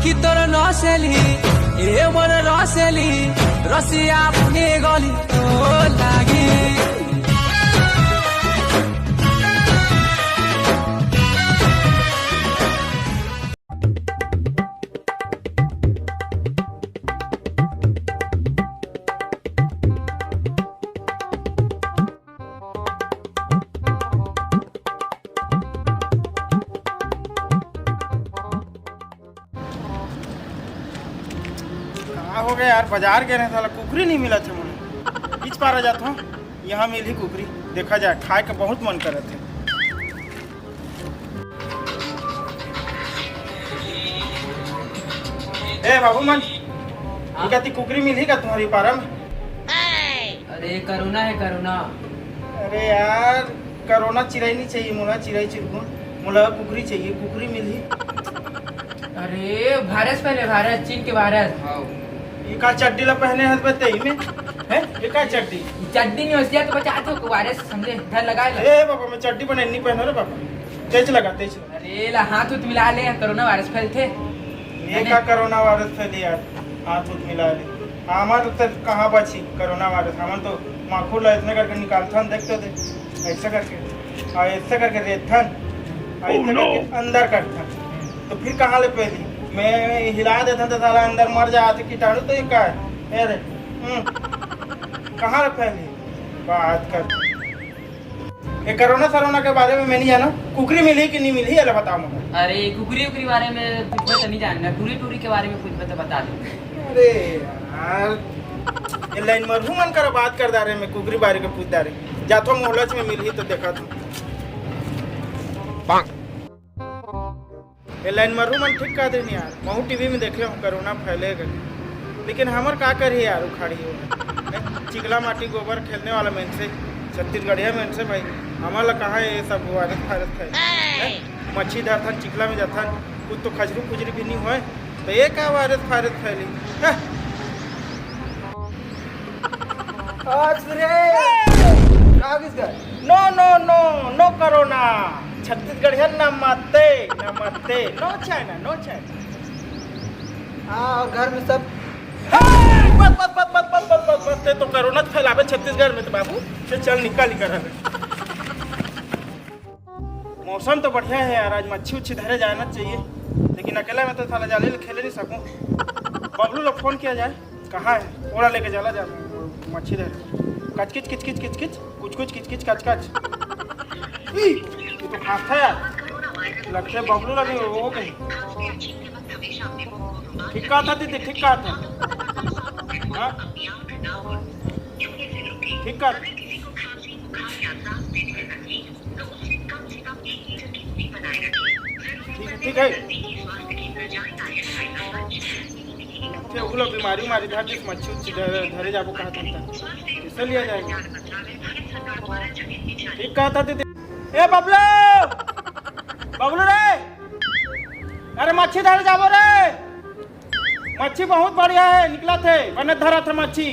आखि तोर नसेली ए मोर रसेली रसिया पुगे गली तो लागी हो गया यार, बाजार गए रहे साला कुकरी नहीं मिला थे मुझे। किस पारा जाता हूँ, यहाँ मिली कुकरी। देखा जाए, खाए का बहुत मन करे थे। ए बाबू मन, कहती कुकरी मिली का तुम्हारी पारा में? अरे करुणा है करुणा। अरे यार करोना चिराई नहीं चाहिए मुला, चिराई चिरगुन मुला कुकरी चाहिए। कुकरी मिली? अरे भारत पहले, भारत चीन के भारत। ये का चड्डी ला पहने हैं बताई में है? ये का चड्डी? चड्डी नहीं होती तो बचाते हो वायरस, समझे? घर लगा ले। ए बाबा मैं चड्डी बने नहीं पहनो रे बाबा। तेज लगा तेज। अरे ला हाथ उत मिला ले, कोरोना वायरस फैलते। ये का कोरोना वायरस फैली यार, हाथ उत मिला ले। हमार तो कहाँ बची कोरोना वायरस? हम तो माखूर ला इतने करके निकालता देखते थे, ऐसा करके और ऐसा करके रेथन ऐसा करके अंदर करता, तो फिर कहाँ ले पहली? मैं हिला देता था साला अंदर मर जाते कीटाणु। तो ये का है? अरे कहाँ ले पहली बात कर। ये कोरोना सरोना के बारे में मैं नहीं जाना। कुकरी मिली कि नहीं मिली है बताओ मुझे। अरे कुकरी उकरी बारे में कुछ तो नहीं जानना, टूरी टूरी के बारे में कुछ तो बता दे। अरे यार ये लाइन मरहू मन कर बात कर रहे, मैं कुकरी बारे के पूछ रहे। जातो मोहल्ला में मिली तो देखा था। ये लाइन मरहू मन ठीक कह देनी यार। महू टीवी में देखे हूँ कोरोना फैलेगा, लेकिन हमर का करी यार उखाड़ी हो चिकला माटी गोबर खेलने वाला मेन से छत्तीसगढ़िया मेन से भाई हमारा कहाँ ये सब वायरस फायरस फैले। मच्छी धरथन चिकला में जाथन, कुछ तो खजरू खुजरी भी नहीं हुए तो ये क्या वायरस फायरस फैली। No no no no corona, छत्तीसगढ़िया नमस्ते नमस्ते। No China no China. हाँ घर में सब बस बस बस बस बस बस बस बस तो कोरोना फैलावे छत्तीसगढ़ में तो बाबू से चल निकाल ही कर। मौसम तो बढ़िया है यार, आज मच्छी उच्छी धरे जाना चाहिए, लेकिन अकेला में तो साला जाले खेले नहीं सकूं। बबलू लोग फोन किया जाए, कहाँ है? ओड़ा लेके जाला जा मच्छी धरे। कच किच किच किच किच किच कुछ कुछ किच किच कच कच। ये तो खास था यार, लगता है बबलू लगे वो कहीं। ठीक कहा था दीदी, ठीक कहा था। हाँ ठीक कहा। ठीक है वो लोग बीमारी उमारी धर जिस मच्छी उच्छी धरे जाबो कहा था इससे लिया जाएगा। ठीक कहा था दीदी। ए बबलू बबलू रे, अरे मच्छी धरे जाबो रे, मच्छी बहुत बढ़िया है, निकला थे बने धरा था मच्छी।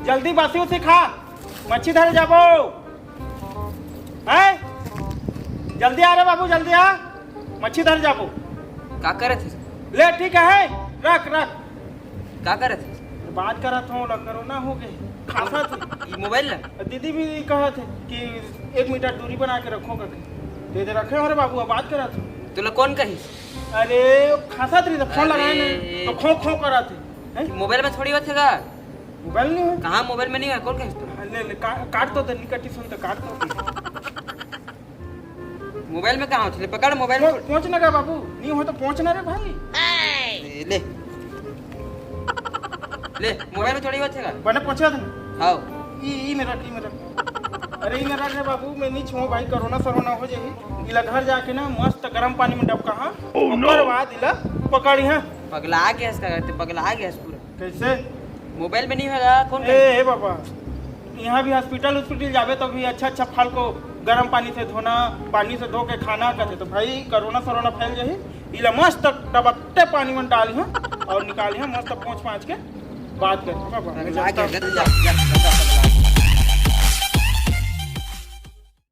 जल्दी बासी उसी खा, मच्छी धरे जाबो है। जल्दी आ रे बाबू, जल्दी आ, मच्छी धर जाबो। का करे थे? ले ठीक है, रख रख। का करे थे? बात करा था कोरोना हो गए खासा थे। मोबाइल ना दीदी भी कहा थे कि 1 मीटर दूरी बना के रखो करके, दे दे रखे हो रे बाबू। बात करा था तू लोग कौन कही? अरे खासा थे तो फोन लगाए ना तो खो खो करा थे। मोबाइल में थोड़ी बात है का? मोबाइल नहीं है कहाँ मोबाइल में नहीं है, कौन कही? ले ले काट तो निकटी सुन तो काट तो। मोबाइल में कहाँ होते? पकड़ मोबाइल। पहुंचने का बाबू, नहीं हो तो पहुंचना रे भाई। ले ले मोबाइल में थोड़ी बात है का? बने पहुंचा था। हाँ ई मेरा अरे ई मेरा रे बाबू, मैं नहीं छो भाई, कोरोना सरोना हो जाई। इला घर जाके ना मस्त गर्म पानी में डबका हां ऊपर बाद इला पकड़ी हां। पगला गया इसका करते, पगला गया पूरा। कैसे मोबाइल में नहीं होगा कौन? ए बाबा यहाँ भी हॉस्पिटल जावे तो भी अच्छा फल को गर्म पानी से धोना, पानी से धो के खाना करते तो भाई कोरोना सरोना फैल जाए। इला मस्त डबकते पानी में डाली हां और निकाली हां, मस्त पहुंच के बात कर।